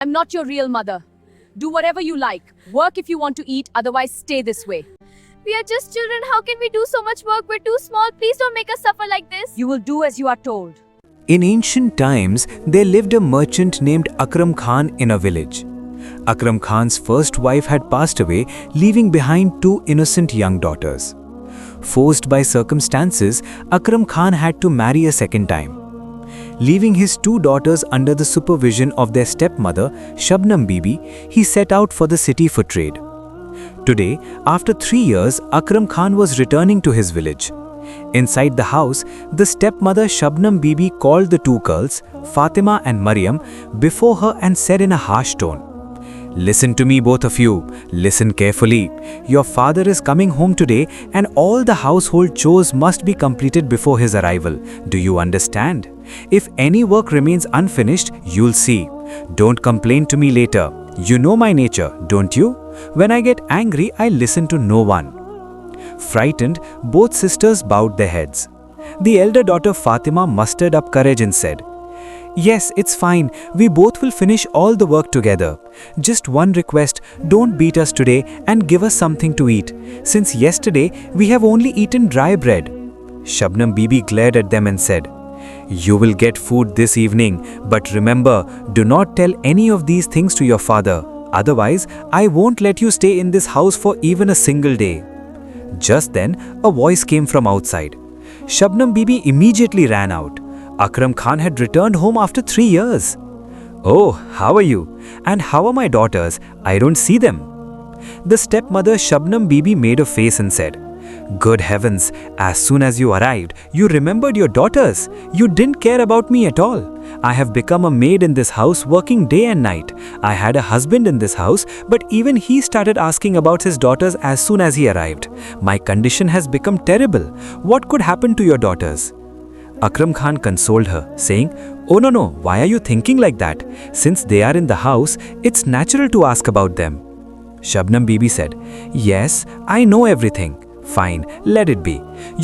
I'm not your real mother. Do whatever you like. Work if you want to eat, otherwise stay this way. We are just children. How can we do so much work? We're too small. Please don't make us suffer like this. You will do as you are told. In ancient times, there lived a merchant named Akram Khan in a village. Akram Khan's first wife had passed away, leaving behind two innocent young daughters. Forced by circumstances, Akram Khan had to marry a second time. Leaving his two daughters under the supervision of their stepmother, Shabnam Bibi, he set out for the city for trade. Today, after 3 years, Akram Khan was returning to his village. Inside the house, the stepmother Shabnam Bibi called the two girls, Fatima and Maryam, before her and said in a harsh tone, "Listen to me, both of you. Listen carefully. Your father is coming home today and all the household chores must be completed before his arrival. Do you understand? If any work remains unfinished, you'll see. Don't complain to me later. You know my nature, don't you? When I get angry, I listen to no one." Frightened, both sisters bowed their heads. The elder daughter Fatima mustered up courage and said, "Yes, it's fine. We both will finish all the work together. Just one request, don't beat us today and give us something to eat. Since yesterday, we have only eaten dry bread." Shabnam Bibi glared at them and said, "You will get food this evening, but remember, do not tell any of these things to your father. Otherwise, I won't let you stay in this house for even a single day." Just then, a voice came from outside. Shabnam Bibi immediately ran out. Akram Khan had returned home after 3 years. "Oh, how are you? And how are my daughters? I don't see them." The stepmother Shabnam Bibi made a face and said, "Good heavens, as soon as you arrived, you remembered your daughters. You didn't care about me at all. I have become a maid in this house working day and night. I had a husband in this house, but even he started asking about his daughters as soon as he arrived. My condition has become terrible. What could happen to your daughters?" Akram Khan consoled her, saying, "Oh no, why are you thinking like that? Since they are in the house, it's natural to ask about them." Shabnam Bibi said, "Yes, I know everything. Fine, let it be.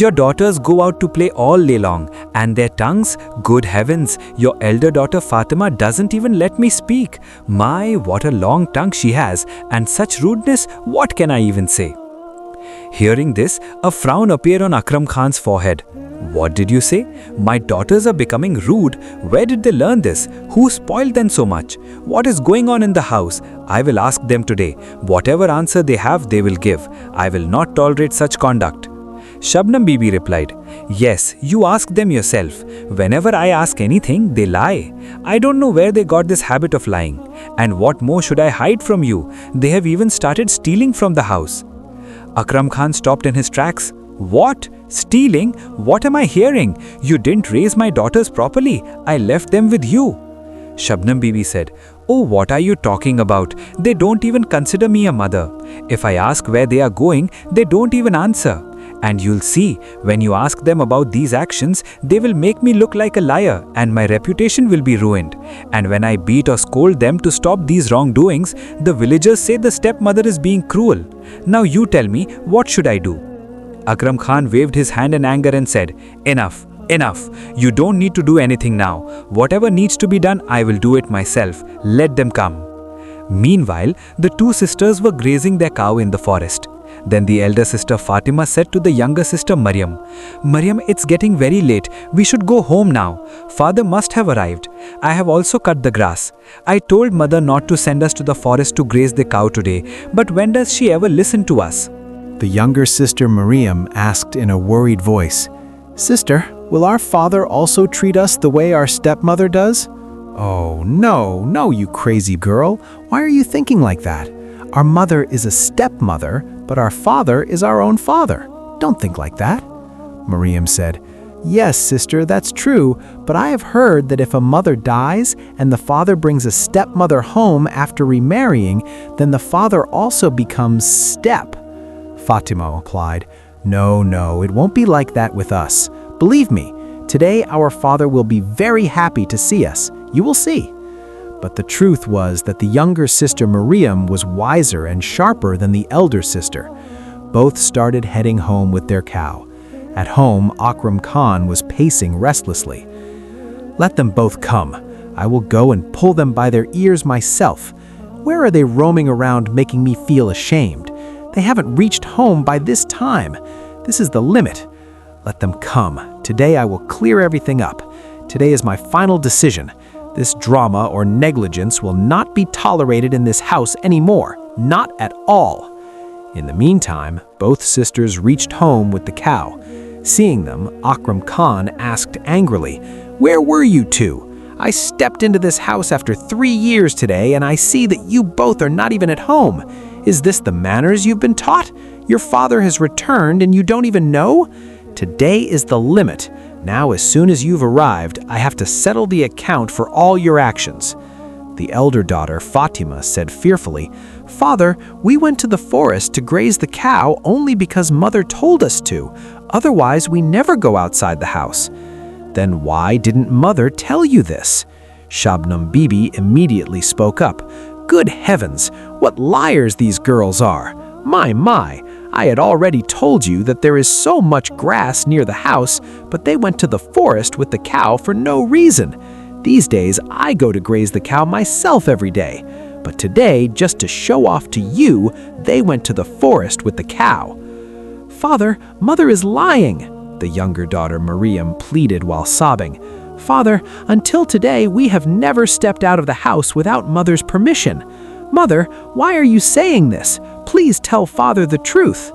Your daughters go out to play all day long, and their tongues, good heavens, your elder daughter Fatima doesn't even let me speak. My, what a long tongue she has, and such rudeness, what can I even say?" Hearing this, a frown appeared on Akram Khan's forehead. "What did you say? My daughters are becoming rude. Where did they learn this? Who spoiled them so much? What is going on in the house? I will ask them today. Whatever answer they have, they will give. I will not tolerate such conduct." Shabnam Bibi replied, "Yes, you ask them yourself. Whenever I ask anything, they lie. I don't know where they got this habit of lying. And what more should I hide from you? They have even started stealing from the house." Akram Khan stopped in his tracks. "What? Stealing? What am I hearing? You didn't raise my daughters properly. I left them with you." Shabnam Bibi said, "Oh, what are you talking about? They don't even consider me a mother. If I ask where they are going, they don't even answer. And you'll see, when you ask them about these actions, they will make me look like a liar and my reputation will be ruined. And when I beat or scold them to stop these wrongdoings, the villagers say the stepmother is being cruel. Now you tell me, what should I do?" Akram Khan waved his hand in anger and said, "Enough. Enough. You don't need to do anything now. Whatever needs to be done, I will do it myself. Let them come." Meanwhile, the two sisters were grazing their cow in the forest. Then the elder sister Fatima said to the younger sister Maryam, "Maryam, it's getting very late. We should go home now. Father must have arrived. I have also cut the grass. I told mother not to send us to the forest to graze the cow today, but when does she ever listen to us?" The younger sister Maryam asked in a worried voice, "Sister, will our father also treat us the way our stepmother does?" "Oh, no, you crazy girl. Why are you thinking like that? Our mother is a stepmother, but our father is our own father. Don't think like that." Maryam said, "Yes, sister, that's true, but I have heard that if a mother dies and the father brings a stepmother home after remarrying, then the father also becomes step." Fatima replied, No, it won't be like that with us. Believe me, today our father will be very happy to see us. You will see." But the truth was that the younger sister Maryam was wiser and sharper than the elder sister. Both started heading home with their cow. At home, Akram Khan was pacing restlessly. "Let them both come. I will go and pull them by their ears myself. Where are they roaming around making me feel ashamed? They haven't reached home by this time. This is the limit. Let them come. Today I will clear everything up. Today is my final decision. This drama or negligence will not be tolerated in this house anymore. Not at all. In the meantime, both sisters reached home with the cow. Seeing them, Akram Khan asked angrily, "Where were you two? I stepped into this house after 3 years today, and I see that you both are not even at home. Is this the manners you've been taught? Your father has returned and you don't even know? Today is the limit. Now, as soon as you've arrived, I have to settle the account for all your actions." The elder daughter, Fatima, said fearfully, "Father, we went to the forest to graze the cow only because Mother told us to. Otherwise, we never go outside the house." "Then why didn't Mother tell you this?" Shabnam Bibi immediately spoke up. "Good heavens, what liars these girls are! My, I had already told you that there is so much grass near the house, but they went to the forest with the cow for no reason. These days, I go to graze the cow myself every day. But today, just to show off to you, they went to the forest with the cow." "Father, Mother is lying," the younger daughter Mariam pleaded while sobbing. "Father, until today, we have never stepped out of the house without Mother's permission. Mother, why are you saying this? Please tell Father the truth."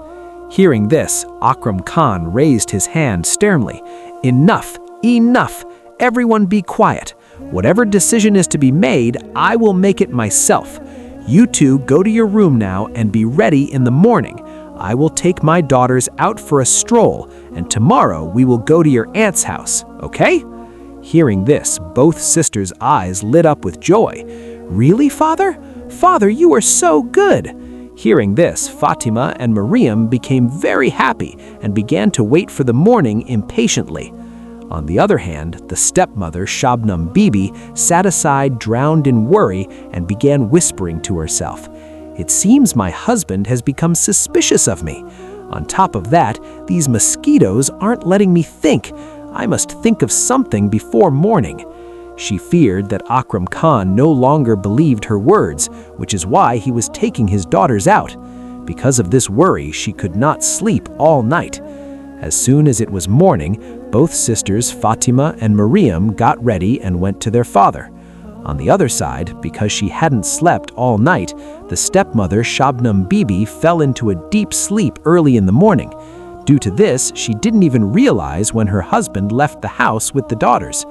Hearing this, Akram Khan raised his hand sternly. "Enough, enough! Everyone be quiet. Whatever decision is to be made, I will make it myself. You two go to your room now and be ready in the morning. I will take my daughters out for a stroll, and tomorrow we will go to your aunt's house, okay?" Hearing this, both sisters' eyes lit up with joy. "Really, Father? Father, you are so good!" Hearing this, Fatima and Mariam became very happy and began to wait for the morning impatiently. On the other hand, the stepmother, Shabnam Bibi, sat aside drowned in worry and began whispering to herself, "It seems my husband has become suspicious of me. On top of that, these mosquitoes aren't letting me think. I must think of something before morning." She feared that Akram Khan no longer believed her words, which is why he was taking his daughters out. Because of this worry, she could not sleep all night. As soon as it was morning, both sisters, Fatima and Mariam, got ready and went to their father. On the other side, because she hadn't slept all night, the stepmother, Shabnam Bibi, fell into a deep sleep early in the morning. Due to this, she didn't even realize when her husband left the house with the daughters.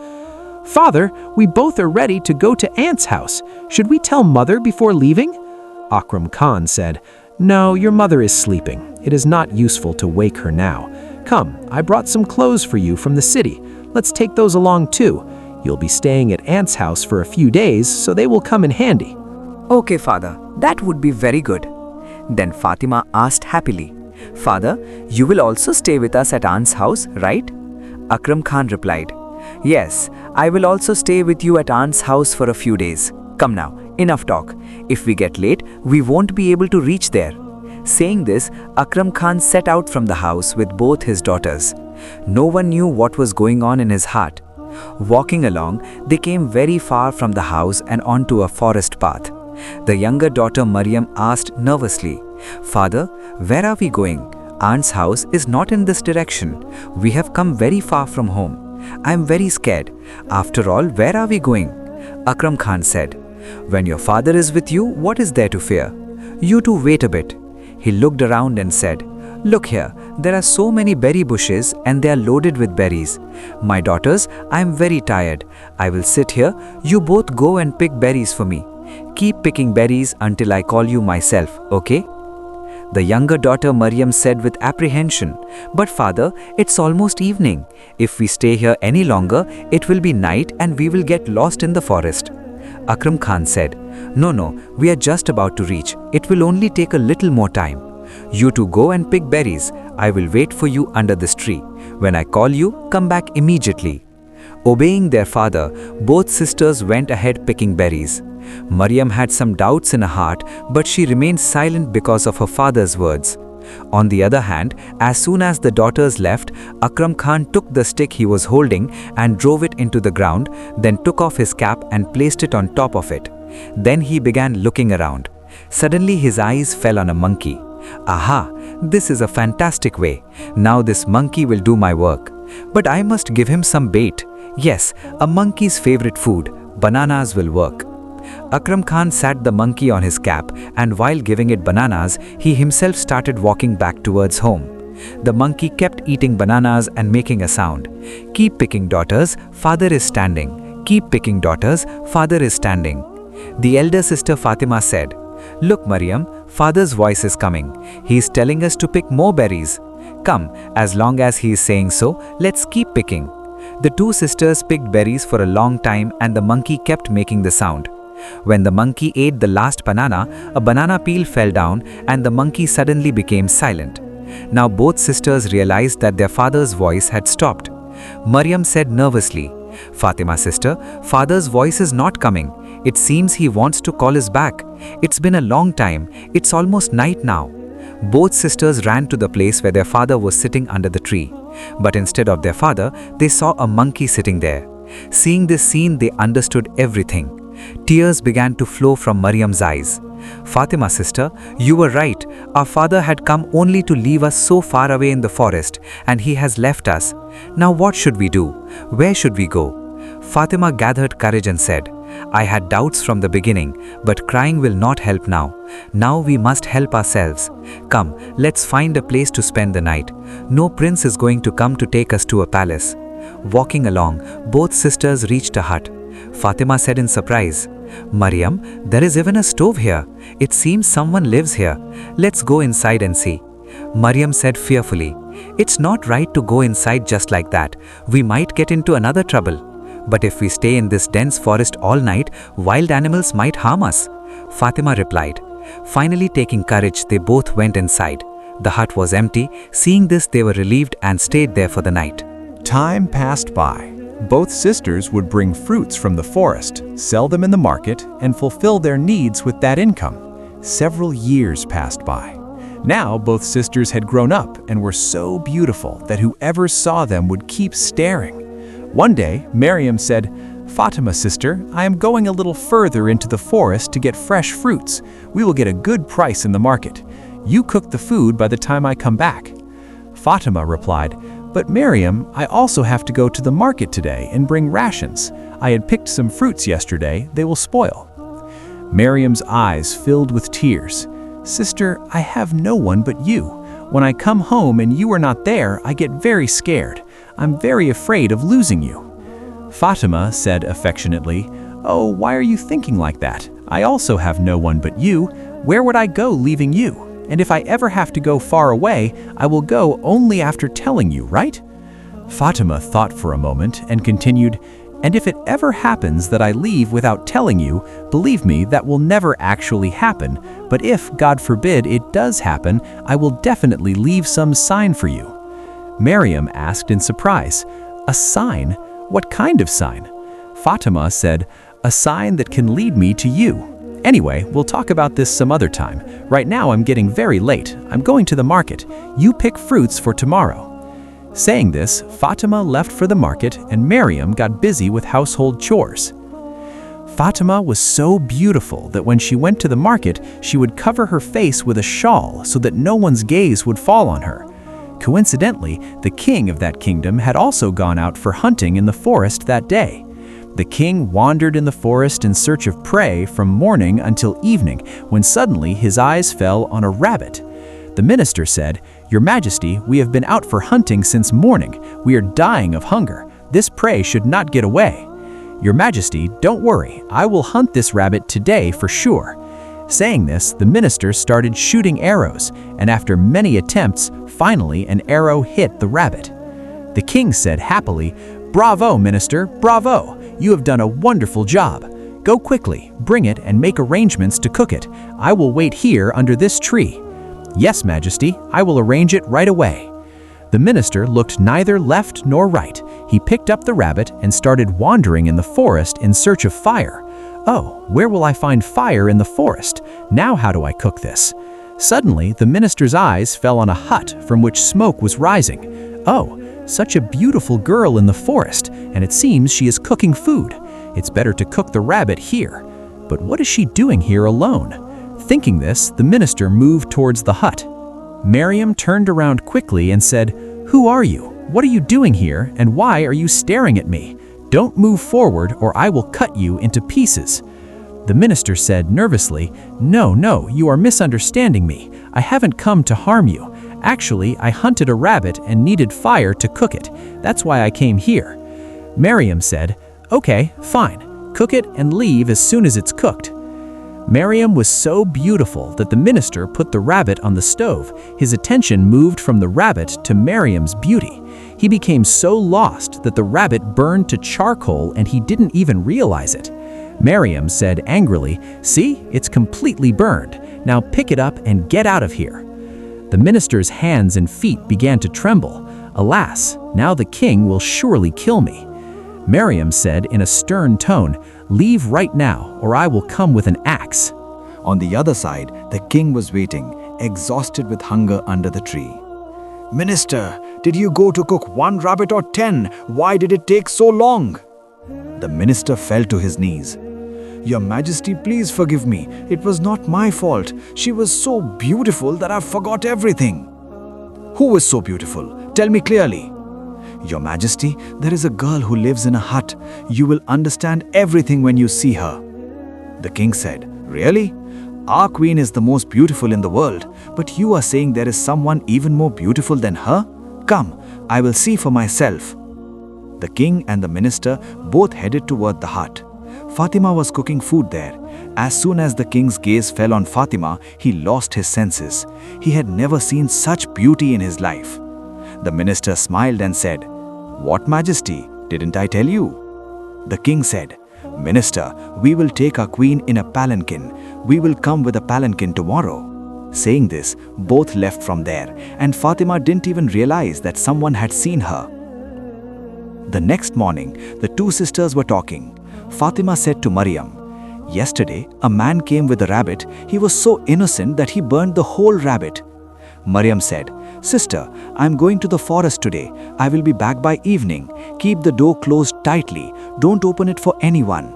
"Father, we both are ready to go to Aunt's house. Should we tell Mother before leaving?" Akram Khan said, "No, your mother is sleeping. It is not useful to wake her now. Come, I brought some clothes for you from the city. Let's take those along too. You'll be staying at Aunt's house for a few days, so they will come in handy." "Okay, Father, that would be very good." Then Fatima asked happily, "Father, you will also stay with us at Aunt's house, right?" Akram Khan replied, "Yes, I will also stay with you at Aunt's house for a few days. Come now, enough talk. If we get late, we won't be able to reach there." Saying this, Akram Khan set out from the house with both his daughters. No one knew what was going on in his heart. Walking along, they came very far from the house and onto a forest path. The younger daughter Mariam asked nervously, "Father, where are we going? Aunt's house is not in this direction. We have come very far from home. I am very scared. After all, where are we going?" Akram Khan said, "When your father is with you, what is there to fear? You two wait a bit." He looked around and said, "Look here, there are so many berry bushes and they are loaded with berries. My daughters, I am very tired. I will sit here. You both go and pick berries for me. Keep picking berries until I call you myself, okay?" The younger daughter Mariam said with apprehension, "But father, it's almost evening. If we stay here any longer, it will be night and we will get lost in the forest." Akram Khan said, No, we are just about to reach. It will only take a little more time. You two go and pick berries. I will wait for you under this tree. When I call you, come back immediately." Obeying their father, both sisters went ahead picking berries. Mariam had some doubts in her heart, but she remained silent because of her father's words. On the other hand, as soon as the daughters left, Akram Khan took the stick he was holding and drove it into the ground, then took off his cap and placed it on top of it. Then he began looking around. Suddenly his eyes fell on a monkey. Aha, this is a fantastic way. Now this monkey will do my work. But I must give him some bait. Yes, a monkey's favorite food, bananas will work. Akram Khan sat the monkey on his cap, and while giving it bananas, he himself started walking back towards home. The monkey kept eating bananas and making a sound. Keep picking, daughters, father is standing. Keep picking, daughters, father is standing. The elder sister Fatima said, Look, Maryam, father's voice is coming. He is telling us to pick more berries. Come, as long as he is saying so, let's keep picking. The two sisters picked berries for a long time and the monkey kept making the sound. When the monkey ate the last banana, a banana peel fell down and the monkey suddenly became silent. Now both sisters realized that their father's voice had stopped. Maryam said nervously, Fatima sister, father's voice is not coming. It seems he wants to call us back. It's been a long time. It's almost night now. Both sisters ran to the place where their father was sitting under the tree. But instead of their father, they saw a monkey sitting there. Seeing this scene, they understood everything. Tears began to flow from Maryam's eyes. Fatima sister, you were right. Our father had come only to leave us so far away in the forest, and he has left us. Now what should we do? Where should we go? Fatima gathered courage and said, I had doubts from the beginning, but crying will not help now. Now we must help ourselves. Come, let's find a place to spend the night. No prince is going to come to take us to a palace. Walking along, both sisters reached a hut. Fatima said in surprise, Maryam, there is even a stove here. It seems someone lives here. Let's go inside and see. Maryam said fearfully, It's not right to go inside just like that. We might get into another trouble. But if we stay in this dense forest all night, wild animals might harm us. Fatima replied. Finally taking courage, they both went inside. The hut was empty. Seeing this, they were relieved and stayed there for the night. Time passed by. Both sisters would bring fruits from the forest, sell them in the market, and fulfill their needs with that income. Several years passed by. Now both sisters had grown up and were so beautiful that whoever saw them would keep staring. One day, Maryam said, Fatima sister, I am going a little further into the forest to get fresh fruits. We will get a good price in the market. You cook the food by the time I come back. Fatima replied, But Maryam, I also have to go to the market today and bring rations. I had picked some fruits yesterday, they will spoil. Maryam's eyes filled with tears. Sister, I have no one but you. When I come home and you are not there, I get very scared. I'm very afraid of losing you. Fatima said affectionately, Oh, why are you thinking like that? I also have no one but you. Where would I go leaving you? And if I ever have to go far away, I will go only after telling you, right? Fatima thought for a moment and continued, And if it ever happens that I leave without telling you, believe me, that will never actually happen. But if, God forbid, it does happen, I will definitely leave some sign for you. Maryam asked in surprise, A sign? What kind of sign? Fatima said, A sign that can lead me to you. Anyway, we'll talk about this some other time. Right now I'm getting very late. I'm going to the market. You pick fruits for tomorrow. Saying this, Fatima left for the market and Maryam got busy with household chores. Fatima was so beautiful that when she went to the market, she would cover her face with a shawl so that no one's gaze would fall on her. Coincidentally, the king of that kingdom had also gone out for hunting in the forest that day. The king wandered in the forest in search of prey from morning until evening, when suddenly his eyes fell on a rabbit. The minister said, Your Majesty, we have been out for hunting since morning. We are dying of hunger. This prey should not get away. Your Majesty, don't worry. I will hunt this rabbit today for sure. Saying this, the minister started shooting arrows, and after many attempts, finally an arrow hit the rabbit. The king said happily, Bravo, minister, bravo! You have done a wonderful job. Go quickly, bring it and make arrangements to cook it. I will wait here under this tree. Yes, Majesty, I will arrange it right away. The minister looked neither left nor right. He picked up the rabbit and started wandering in the forest in search of fire. Oh, where will I find fire in the forest? Now how do I cook this? Suddenly, the minister's eyes fell on a hut from which smoke was rising. Oh, such a beautiful girl in the forest, and it seems she is cooking food. It's better to cook the rabbit here. But what is she doing here alone? Thinking this, the minister moved towards the hut. Miriam turned around quickly and said, "Who are you? What are you doing here, and why are you staring at me? Don't move forward or I will cut you into pieces." The minister said nervously, No, you are misunderstanding me. I haven't come to harm you. Actually, I hunted a rabbit and needed fire to cook it. That's why I came here." Miriam said, "Okay, fine. Cook it and leave as soon as it's cooked." Miriam was so beautiful that the minister put the rabbit on the stove. His attention moved from the rabbit to Miriam's beauty. He became so lost that the rabbit burned to charcoal and he didn't even realize it. Miriam said angrily, "See, it's completely burned. Now pick it up and get out of here." The minister's hands and feet began to tremble. "Alas, now the king will surely kill me." Miriam said in a stern tone, "Leave right now, or I will come with an axe." On the other side, the king was waiting, exhausted with hunger under the tree. "Minister, did you go to cook 1 rabbit or 10? Why did it take so long?" The minister fell to his knees. "Your Majesty, please forgive me. It was not my fault. She was so beautiful that I forgot everything." "Who was so beautiful? Tell me clearly." "Your Majesty, there is a girl who lives in a hut. You will understand everything when you see her." The king said, "Really? Our queen is the most beautiful in the world, but you are saying there is someone even more beautiful than her? Come, I will see for myself." The king and the minister both headed toward the hut. Fatima was cooking food there. As soon as the king's gaze fell on Fatima, he lost his senses. He had never seen such beauty in his life. The minister smiled and said, "What, Majesty? Didn't I tell you?" The king said, "Minister, we will take our queen in a palanquin. We will come with a palanquin tomorrow." Saying this, both left from there, and Fatima didn't even realize that someone had seen her. The next morning, the 2 sisters were talking. Fatima said to Maryam, "Yesterday, a man came with a rabbit. He was so innocent that he burned the whole rabbit." Maryam said, "Sister, I am going to the forest today. I will be back by evening. Keep the door closed tightly. Don't open it for anyone."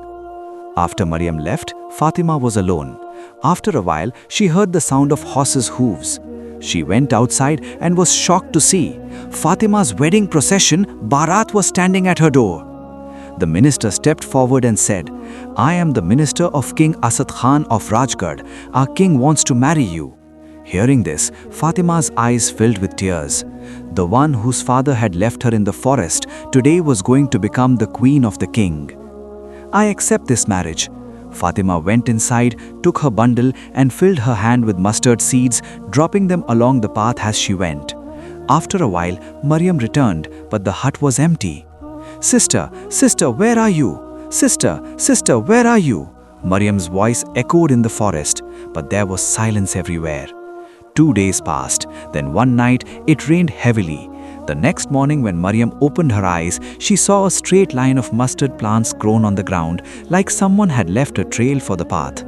After Maryam left, Fatima was alone. After a while, she heard the sound of horses' hooves. She went outside and was shocked to see Fatima's wedding procession, Bharat, was standing at her door. The minister stepped forward and said, "I am the minister of King Asad Khan of Rajgarh. Our king wants to marry you." Hearing this, Fatima's eyes filled with tears. The one whose father had left her in the forest today was going to become the queen of the king. "I accept this marriage." Fatima went inside, took her bundle and filled her hand with mustard seeds, dropping them along the path as she went. After a while, Maryam returned, but the hut was empty. "Sister, sister, where are you? Sister, sister, where are you?" Maryam's voice echoed in the forest, but there was silence everywhere. 2 days passed. Then one night, it rained heavily. The next morning when Maryam opened her eyes, she saw a straight line of mustard plants grown on the ground, like someone had left a trail for the path.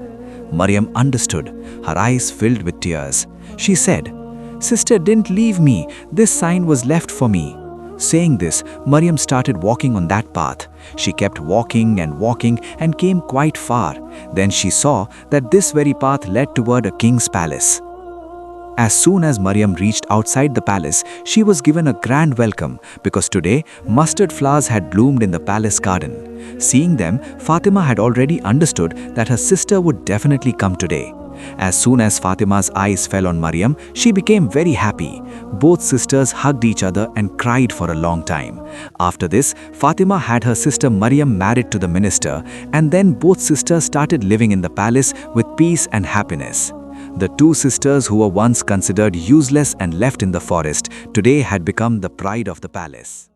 Maryam understood. Her eyes filled with tears. She said, "Sister didn't leave me. This sign was left for me." Saying this, Maryam started walking on that path. She kept walking and came quite far. Then she saw that this very path led toward a king's palace. As soon as Maryam reached outside the palace, she was given a grand welcome because today mustard flowers had bloomed in the palace garden. Seeing them, Fatima had already understood that her sister would definitely come today. As soon as Fatima's eyes fell on Maryam, she became very happy. Both sisters hugged each other and cried for a long time. After this, Fatima had her sister Maryam married to the minister, and then both sisters started living in the palace with peace and happiness. The 2 sisters who were once considered useless and left in the forest today had become the pride of the palace.